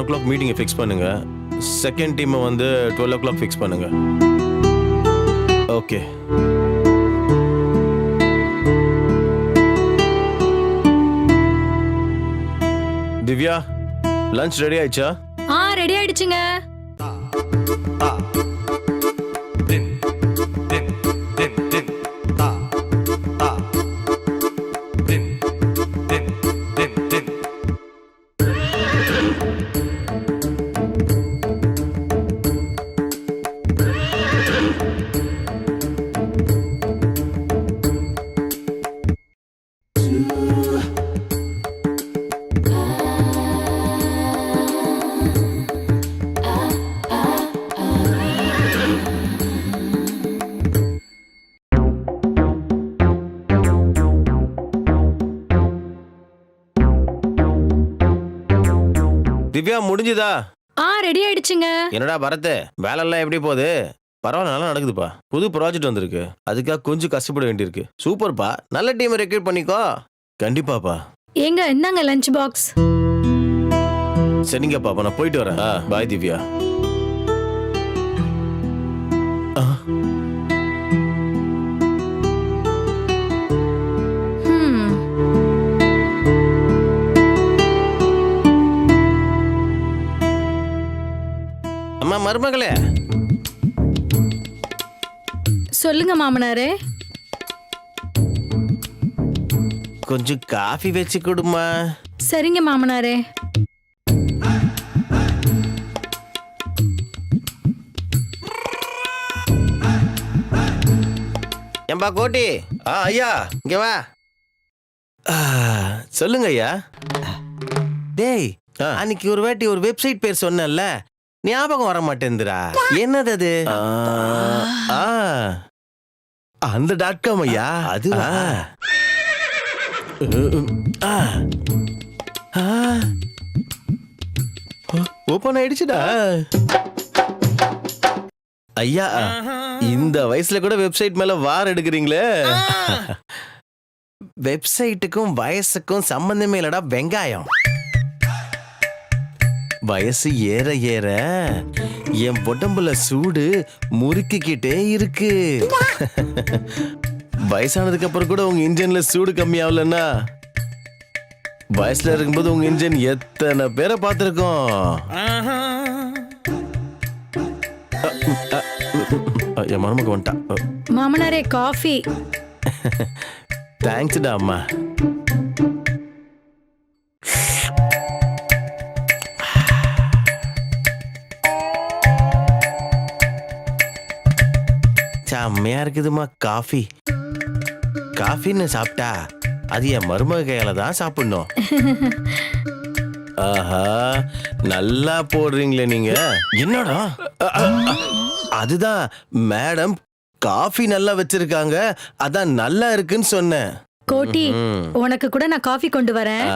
o'clock மீட்டிங்கை fix பண்ணுங்க. Second டீமை வந்து 12 o'clock ஃபிக்ஸ் பண்ணுங்க. ஓகே. திவ்யா, லஞ்ச் ரெடி ஆயிடுச்சா? ரெடி ஆயிடுச்சுங்க. திவ்யா, முடிஞ்சுதா? ரெடி ஆயிடுச்சுங்க. என்னடா பரத், வேலைலாம் எப்படி போகுது? பரவாயில்ல, நல்லா நடக்குதுப்பா. புது ப்ராஜெக்ட் வந்திருக்கு, அதுக்காக கொஞ்சம் கஷ்டப்பட வேண்டியிருக்கு. சூப்பர்ப்பா, நல்ல டீமை ரெக்ரூட் பண்ணிக்கோ. கண்டிப்பாப்பா. ஏங்க இந்தாங்க லஞ்ச் பாக்ஸ். சரிங்க பாப்பா, நான் போயிட்டு வரேன். பாய் திவ்யா. அம்மா மருமகளே. சொல்லுங்க மாமனாரே. கொஞ்சம் காஃபி வச்சு கொடுமா. சரிங்க மாமனாரே. ஏம்பா கோட்டி. ஐயா இங்க வா. சொல்லுங்க ஐயா. டேய், அன்னைக்கு ஒரு வாட்டி ஒரு வெப்சைட் பேர் சொன்னல, ஞாபகம் வர மாட்டேங்குதுடா. என்னது அது? அந்த .com ஐயா. அது ஓபன் ஆயிடுச்சுடா. ஐயா, இந்த வயசுல கூட வெப்சைட் மேல வார் எடுக்கிறீங்களே. வெப்சைட்டுக்கும் வயசுக்கும் சம்பந்தமே இல்லடா வெங்காயம். வயசு ஏற ஏற என் உடம்புல சூடு முறுக்கிக்கிட்டே இருக்கு. வயசானதுக்கு அப்புறம் கூட உங்க இன்ஜின்ல சூடு கம்மியாகலன்னா, வயசுல இருக்கும்போது உங்க இன்ஜின் எத்தனை பேரை பார்த்திருக்கோம். என் மருமக வந்துட்டா. மாமனாரே காஃபி. தேங்க்ஸ்டா அம்மா. செம்மையா இருக்குதுமா காஃபி. காஃபின்னு சாப்பிட்டா அது என் மருமக கையால தான் சாப்பிடணும். ஆஹா, நல்லா போடுறீங்களே நீங்க. என்னடா? அதுதான் மேடம், காஃபி நல்லா வச்சிருக்காங்க, அதான் நல்லா இருக்குன்னு சொன்னேன். கோட்டி, உனக்கு கூட நான் காஃபி கொண்டு வரேன்.